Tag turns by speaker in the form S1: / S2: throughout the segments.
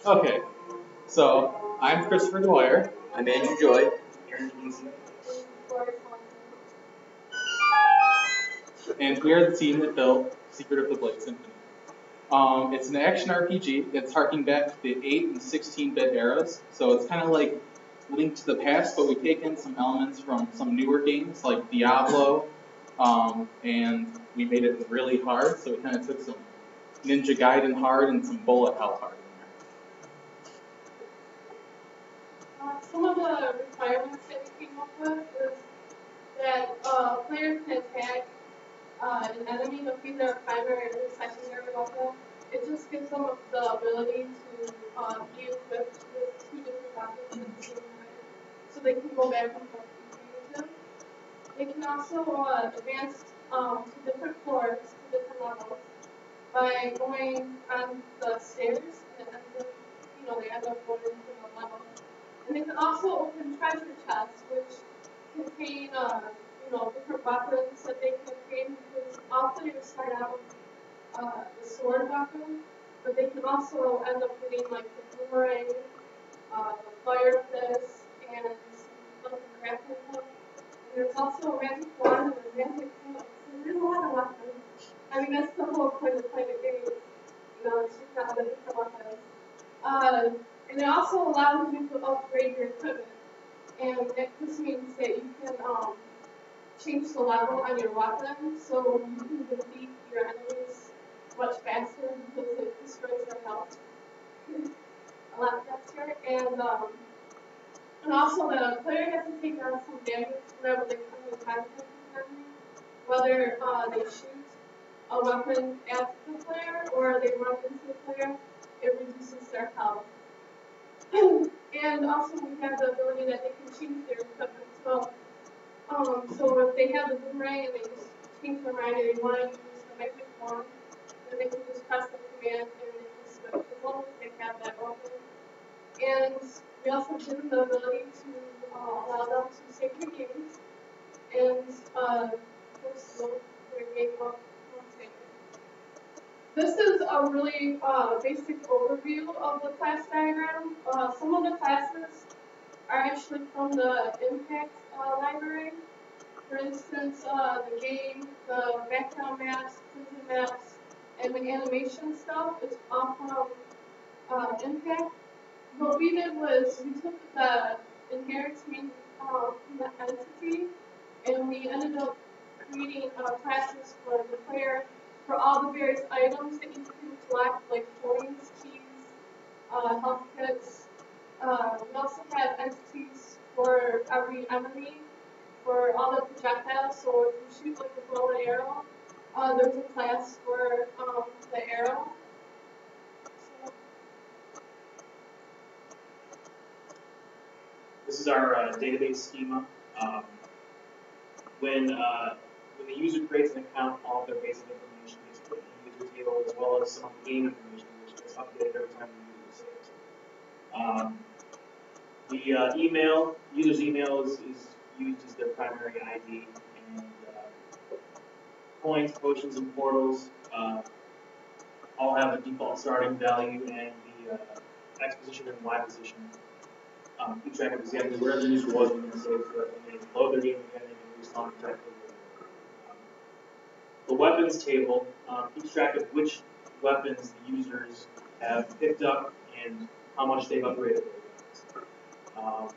S1: Okay, so I'm Christopher Dwyer.
S2: I'm Andrew Joy.
S1: And we are the team that built Secret of the Blade Symphony. It's an action RPG. It's harking back to the 8 and 16-bit eras, so it's kind of like Link to the Past, but we take in some elements from some newer games like Diablo, and we made it really hard, so we kind of took some Ninja Gaiden hard and some Bullet Hell hard in there.
S3: Some of the requirements that we came up with is that players can attack an enemy with either a primary or secondary weapon. It just gives them the ability to be equipped with 2 different weapons at the same time, so they can go back and forth between them. They can also advance to different floors, to different levels, by going on the stairs, and they end up going into the level. And they can also open treasure chests, which contain different weapons that they can obtain, because all players start out with the sword weapon, but they can also end up getting like the boomerang, the fire fist, and some like a grappling hook. And there's also a magic wand and a magic club. So there's a lot of weapons. I mean, that's the whole point of playing the game. Shooting out the different weapons. And it also allows you to upgrade your equipment. And this means that you can change the level on your weapon, so you can defeat your enemies much faster because it destroys their health a lot faster. And also the player has to take on some damage whenever they come in contact with the enemy, whether they shoot a weapon at the player or they run into the player, it reduces their health. And also we have the ability that they can change their equipment as well. So if they have the boomerang and they just change their mind and they want to use the magic wand, then they can just press the command and they can switch as long as they have that open. And we also give them the ability to allow them to save their games and slow their game up once they This is a really basic overview of the class diagram. Some of the classes are actually from the Impact library. For instance, the game, the background maps, prison maps, and the animation stuff is all from Impact. What we did was we took the inheriting from the entity, and we ended up creating classes for the player for all the various items that you can collect, like coins, keys, health kits. We also had entities for every enemy, for all the projectiles. So if you shoot like a bow and arrow, there's a class for the arrow.
S4: This is our database schema. When the user creates an account, all of their basic information gets put in the user table, as well as some of the game information, which gets updated every time the user saves. The user's email is used as their primary ID, and coins, potions, and portals all have a default starting value and the X position and Y position. Keep track of exactly where the user was when they saved, so that when they load their game again, they can respawn correctly. The weapons table keeps track of which weapons the users have picked up and how much they've upgraded their weapons.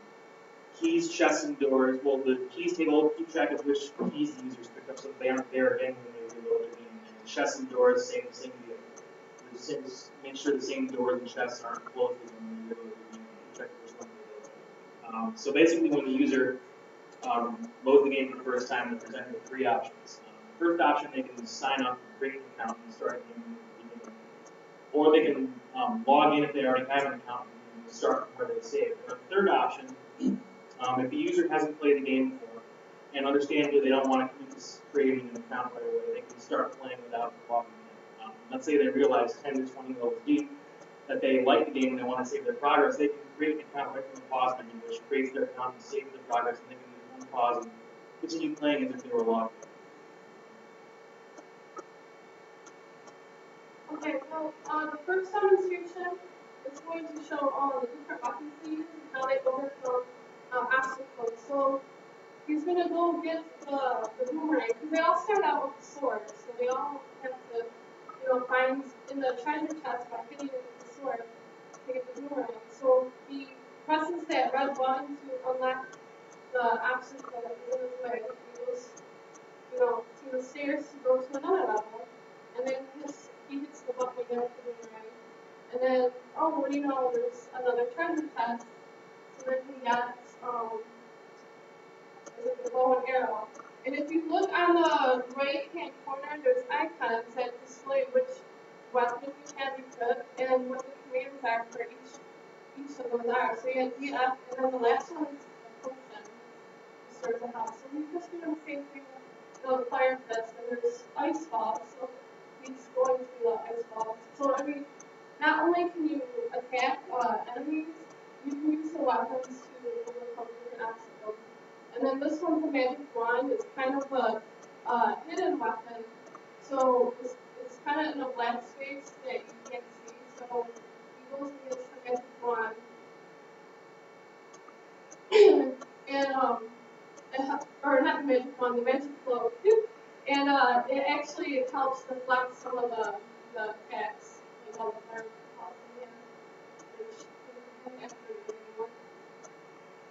S4: Keys, chests, and doors. Well, the keys table keeps track of which keys the users picked up, so they aren't there again when they reload their game. And chests and doors, same deal. Make sure the same doors and chests aren't closed again when you reload your game. Check which one they load. So basically, when the user loads the game for the first time, they're presented with 3 options. First option, they can sign up, create an account, and start the game from the beginning. Or they can log in if they already have an account and start from where they saved. And the third option, if the user hasn't played the game before and understandably they don't want to commit to creating an account right away, they can start playing without logging in. Let's say they realize 10 to 20 levels deep that they like the game and they want to save their progress, they can create an account right from the pause menu, which creates their account and saves their progress, and they can unpause and continue playing as if they were logged in.
S3: Okay, So the first demonstration is going to show all the different weapons they use and how they overcome obstacles. So he's going to go get the boomerang, because they all start out with the sword. So they all have to, find in the treasure chest by hitting it with the sword to get the boomerang. So he presses that red button to unlock the obstacle that is in his way. He goes, to the stairs to go to another level, and then he hits the button again for the boomerang. And then, oh, what do you know, there's another treasure chest. So then he gets, is it the bow and arrow. And if you look on the right-hand corner, there's icons that display which weapon you have equipped and what the commands are for each of those are. So you have DF, and then the last one is a potion to start the house. So he's just doing the same thing with the fire fist, and there's ice balls. So he's going through the ice balls. So not only can you attack enemies, you can use the weapons to overcome different obstacles. And then this one's a magic wand. It's kind of a hidden weapon. So it's kind of in a black space that you can't see. So he goes and gets the magic wand. Or not the magic wand, the magic cloak. And it helps deflect some of the attacks, like all the fire balls in the which you can activate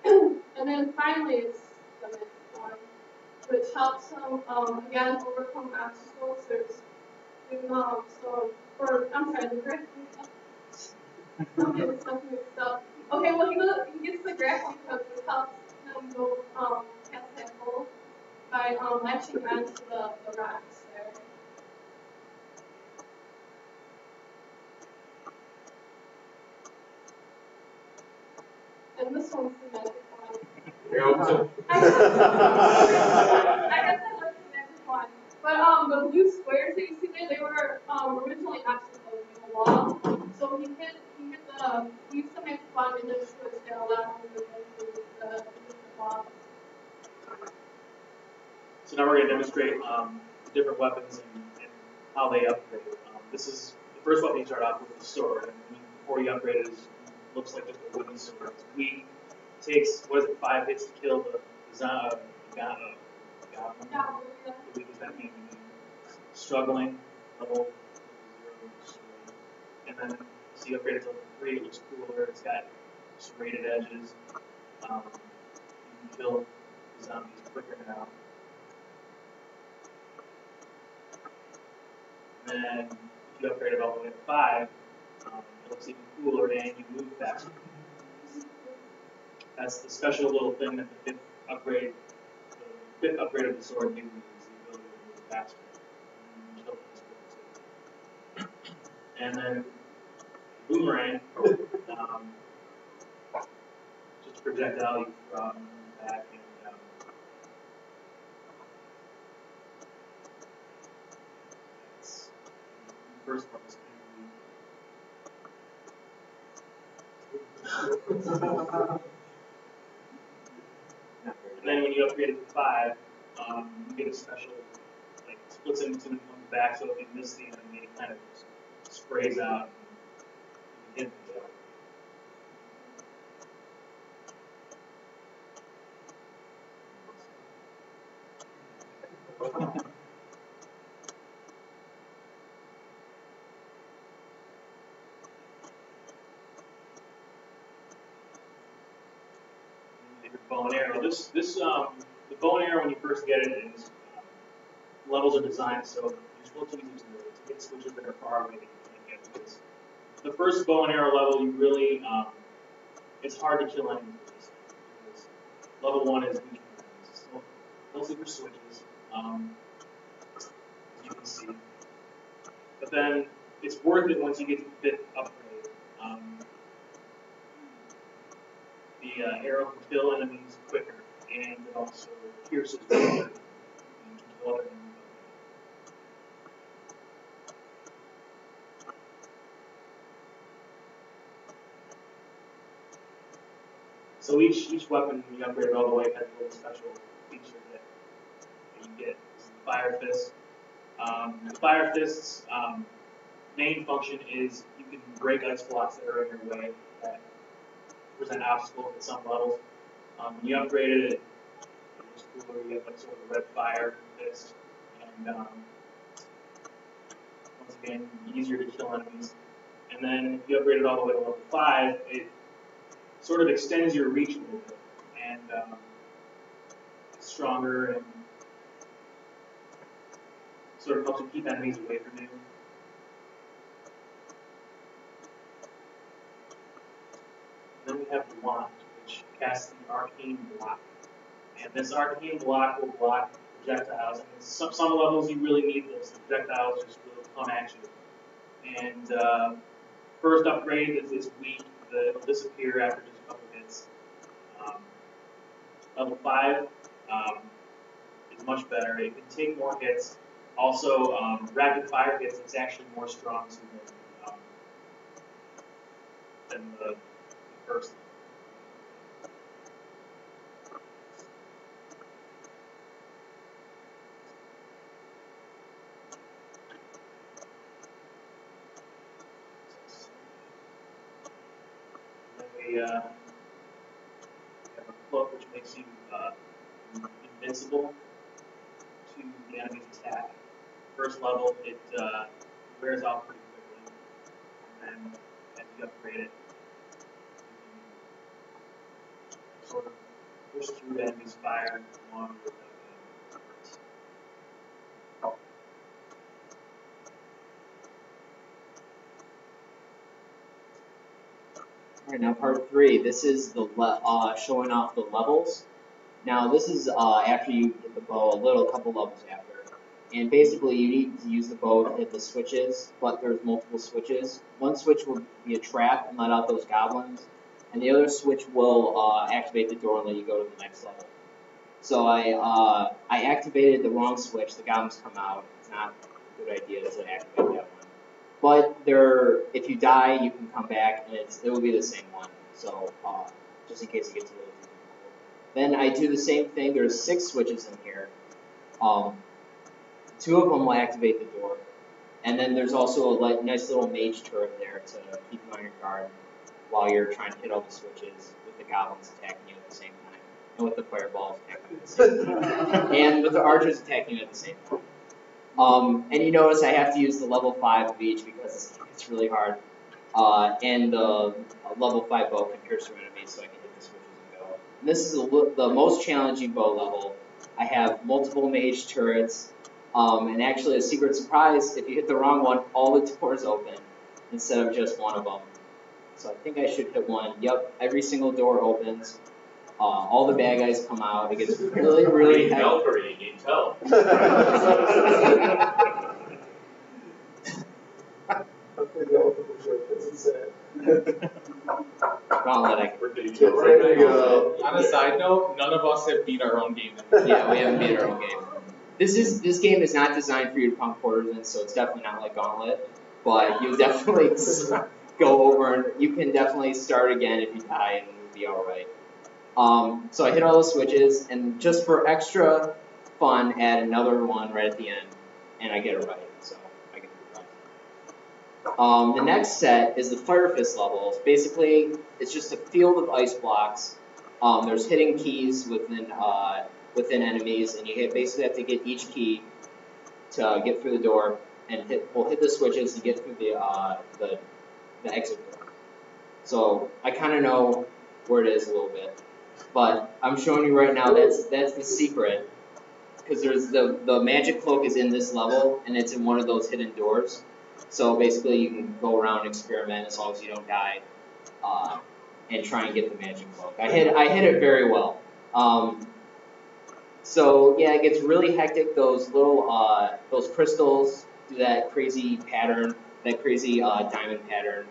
S3: anymore. And then finally, it's the magic wand, which helps them again overcome obstacles. The grappling hook. I'm getting stuff mixed up. Okay, well he gets the grappling hook, which helps him go past that hole by latching onto the rocks there. And this one's the magic wand. I guess I like the magic wand. But the blue squares that you see there, they were originally obstacles in the wall. So he used the magic wand in this switch that allowed him to go through the different walls.
S4: So now we're going to demonstrate the different weapons and how they upgrade. This is the first weapon you start off with the sword, and before you upgrade it, it looks like just a wooden sword. It's weak. It takes 5 hits to kill the goblin. The weakest that means struggling level 0, and then so you upgrade it to level 3. It looks cooler. It's got serrated edges. You can kill the zombies quicker now. And then if you upgrade it all the way to 5, it looks even cooler and you move faster. That's the special little thing that the 5th upgrade of the sword gives you, is the ability to move faster. And then the boomerang, just a projectile you throw back and that's the first one is and then when you upgrade it to 5, you get a special, like, splits into and comes back, so if you miss the enemy, it kind of sprays out and you hit the job. Bow and arrow. The bow and arrow when you first get it is levels are designed so you're supposed to use it to get switches that are far away that you can't get. Because the first bow and arrow level, you really it's hard to kill enemies with this because level 1 is weak enemies. It's mostly for switches, as you can see. But then it's worth it once you get to the 5th upgrade. The arrow can kill enemies quicker, and it also pierces further and can kill other enemies. So each weapon, when you upgrade it all the way, has a little special feature that you get. This is the fire fist. The fire fists, main function is you can break ice blocks that are in your way that present obstacles at some levels. When you upgraded it, it was cooler. You have like sort of red fire fist, and once again, easier to kill enemies. And then if you upgrade it all the way to level 5, it sort of extends your reach a little bit, and it's stronger and sort of helps you keep enemies away from you. And then we have the wand, which casts the arcane block. And this arcane block will block projectiles. And some levels you really need this. The projectiles just really come at you. And first upgrade is weak. It'll disappear after just a couple hits. Level 5 is much better. It can take more hits. Also, rapid fire hits, it's actually more strong than the first. We have a cloak which makes you invincible to the enemy's attack. First level, it wears off pretty quickly, and then as you upgrade it, you can sort of push through the enemy's fire along with the turrets.
S2: Alright, now part 3. This is the showing off the levels. Now this is after you hit the bow, a couple levels after. And basically you need to use the bow to hit the switches, but there's multiple switches. One switch will be a trap and let out those goblins, and the other switch will activate the door and let you go to the next level. So I activated the wrong switch, the goblins come out. It's not a good idea to activate that one. But if you die, you can come back, and it will be the same one. So just in case it gets a little too difficult. Then I do the same thing. There's 6 switches in here. 2 of them will activate the door, and then there's also a nice little mage turret there to keep you on your guard while you're trying to hit all the switches with the goblins attacking you at the same time, and with the fireballs attacking you at the same time, and with the archers attacking you at the same time. And you notice I have to use the level 5 of each because it's really hard. And the level 5 bow can pierce through enemies, so I can hit the switches and go. And this is the most challenging bow level. I have multiple mage turrets, and actually a secret surprise, if you hit the wrong one, all the doors open instead of just one of them. So I think I should hit one. Yep, every single door opens. All the bad guys come out. It gets really, really heavy.
S5: You need help.
S1: On a side note, none of us have beat our own game.
S2: Yeah, we haven't beat our own game. This game is not designed for you to pump quarters in, so it's definitely not like Gauntlet. But you definitely go over, and you can definitely start again if you die, and you'll be all right. So I hit all the switches, and just for extra fun, add another one right at the end, and I get it right. So I get it right. The next set is the Fire Fist levels. Basically, it's just a field of ice blocks. There's hidden keys within enemies, and you basically have to get each key to get through the door, and hit the switches to get through the exit door. So I kind of know where it is a little bit, but I'm showing you right now that's the secret, because there's the magic cloak is in this level, and it's in one of those hidden doors. So basically, you can go around and experiment as long as you don't die, and try and get the magic cloak. I hit it very well. So yeah, it gets really hectic. Those crystals do that crazy pattern, that crazy diamond pattern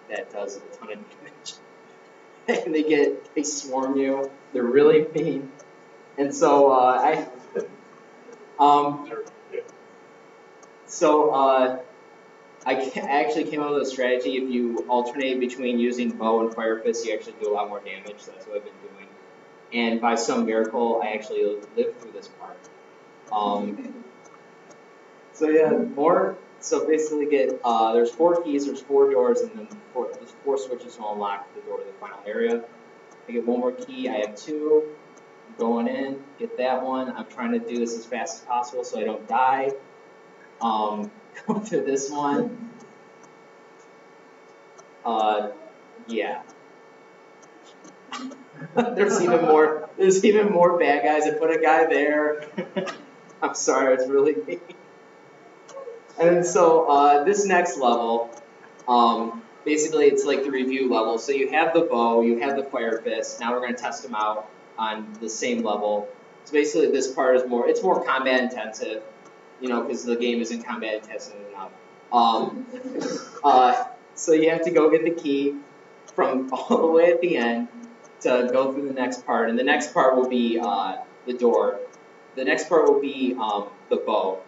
S2: that does a ton of damage. And they swarm you. They're really mean. And so I actually came up with a strategy. If you alternate between using bow and fire fist, you actually do a lot more damage. So that's what I've been doing. And by some miracle, I actually lived through this part. So yeah, more So basically, there's 4 keys, there's 4 doors, and then there's 4 switches to unlock the door to the final area. I get 1 more key. I have 2. I'm going in, get that one. I'm trying to do this as fast as possible so I don't die. Go to this one. Yeah. There's even more. There's even more bad guys. I put a guy there. I'm sorry, it's really me. And so this next level, basically it's like the review level. So you have the bow, you have the fire fist. Now we're going to test them out on the same level. So basically this part is it's more combat intensive, you know, because the game isn't combat intensive enough. So you have to go get the key from all the way at the end to go through the next part. And the next part will be the door. The next part will be the bow,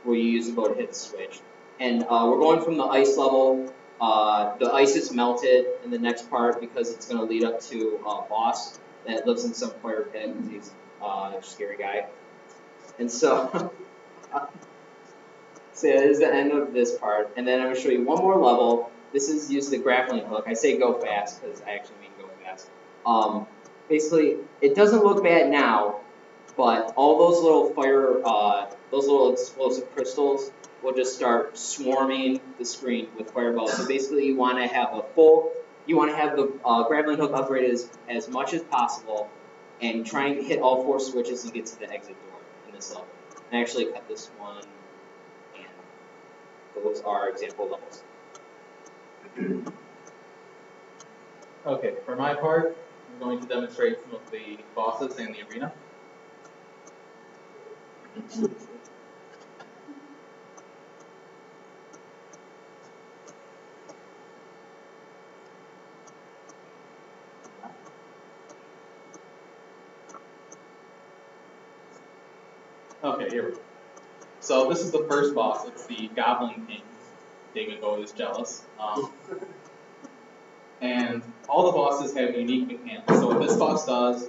S2: where you use the bow to hit the switch. And we're going from the ice level. The ice is melted in the next part because it's going to lead up to a boss that lives in some fire pit. He's a scary guy. And so, so yeah, this is the end of this part. And then I'm going to show you one more level. This is use the grappling hook. I say go fast because I actually mean go fast. Basically, it doesn't look bad now, but all those little those little explosive crystals will just start swarming the screen with fireballs. So basically, you want to have the grappling hook upgraded as much as possible, and try and hit all 4 switches and get to the exit door in this level. I actually cut this one, and those are example levels.
S1: Okay, for my part, I'm going to demonstrate some of the bosses in the arena. Okay, here we go. So this is the first boss. It's the Goblin King. David Bowie is jealous. And all the bosses have unique mechanics. So what this boss does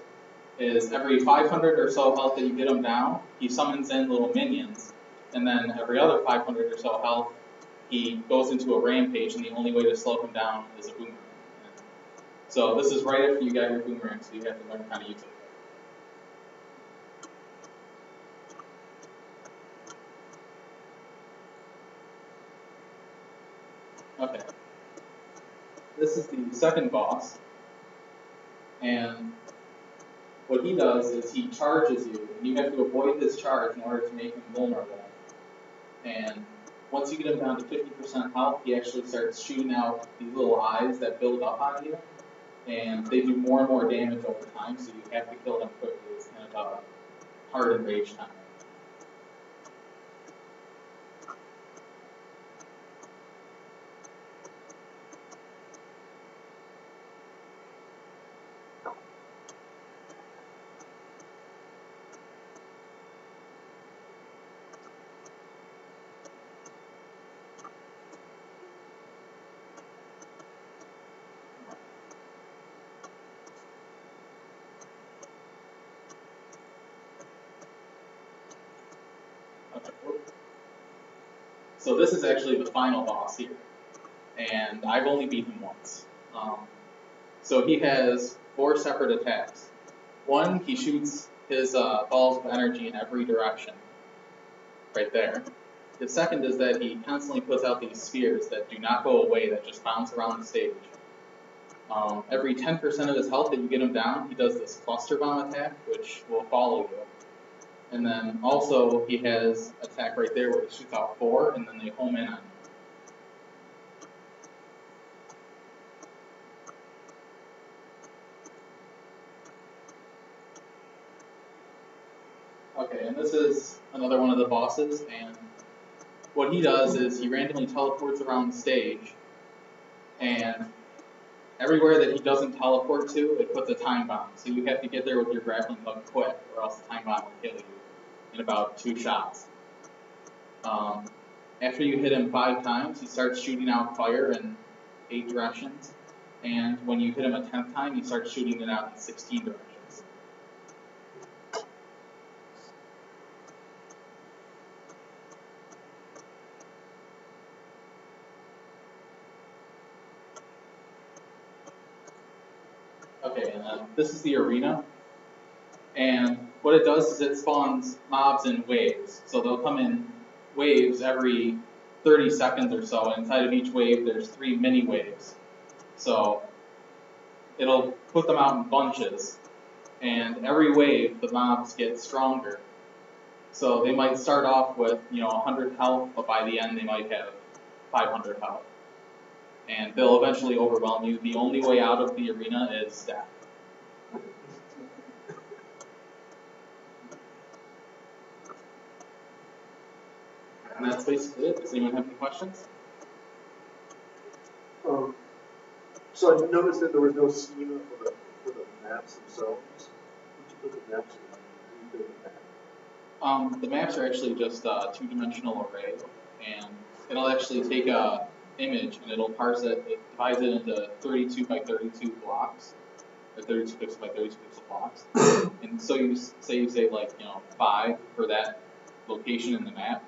S1: is every 500 or so health that you get him down, he summons in little minions. And then every other 500 or so health, he goes into a rampage, and the only way to slow him down is a boomerang. So this is right after you got your boomerang, so you have to learn how to use it. Okay. This is the second boss, and what he does is he charges you, and you have to avoid this charge in order to make him vulnerable. And once you get him down to 50% health, he actually starts shooting out these little eyes that build up on you, and they do more and more damage over time, so you have to kill them quickly. It's kind of a hard and rage time. So this is actually the final boss here, and I've only beat him once. So he has 4 separate attacks. One, he shoots his balls of energy in every direction, right there. The second is that he constantly puts out these spheres that do not go away, that just bounce around the stage. Every 10% of his health that you get him down, he does this cluster bomb attack, which will follow you. And then also he has an attack right there where he shoots out 4, and then they home in on you. Okay, and this is another one of the bosses, and what he does is he randomly teleports around the stage, and everywhere that he doesn't teleport to, it puts a time bomb. So you have to get there with your grappling hook quick, or else the time bomb will kill you in about 2 shots. After you hit him 5 times, he starts shooting out fire in 8 directions, and when you hit him a 10th time, he starts shooting it out in 16 directions. Okay, and this is the arena. And what it does is it spawns mobs in waves. So they'll come in waves every 30 seconds or so. And inside of each wave, there's 3 mini waves. So it'll put them out in bunches. And every wave, the mobs get stronger. So they might start off with 100 health, but by the end they might have 500 health. And they'll eventually overwhelm you. The only way out of the arena is death. And that's basically it. Does anyone have any questions?
S5: So I noticed that there was no schema for the maps themselves. Would you put the maps in? Who you put the map?
S1: The maps are actually just a 2-dimensional array, and it'll actually take a image and it'll parse it. It divides it into 32 by 32 blocks, or 32 pixel by 32 pixel blocks. And so you say like 5 for that location in the map.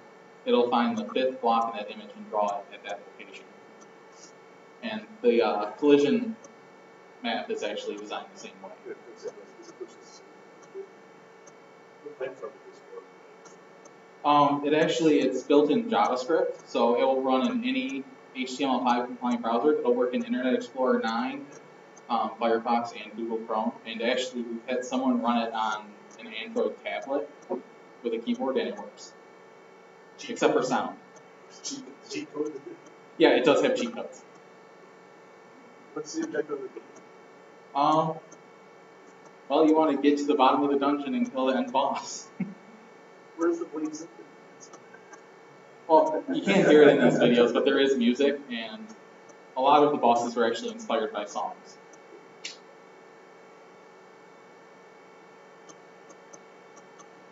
S1: It'll find the 5th block in that image and draw it at that location. And the collision map is actually designed the same way. It's built in JavaScript, so it will run in any HTML5 compliant browser. It'll work in Internet Explorer 9, Firefox, and Google Chrome. And actually, we've had someone run it on an Android tablet with a keyboard, and it works, except for sound.
S5: Cheat code?
S1: Yeah, it does have cheat codes.
S5: What's the objective of the game?
S1: Well, you want to get to the bottom of the dungeon and kill the end boss.
S5: Where's the Blade Symphony?
S1: Well, you can't hear it in these videos, but there is music, and a lot of the bosses were actually inspired by songs.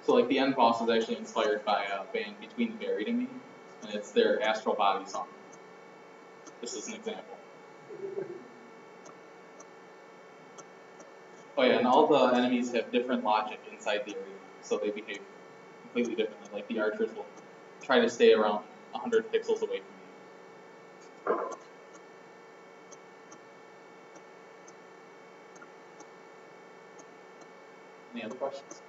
S1: So, like, the end boss is actually inspired by a band Between the Buried and Me, and it's their Astral Body song. This is an example. Oh yeah, and all the enemies have different logic inside the arena, so they behave completely differently. Like the archers will try to stay around 100 pixels away from you. Any other questions?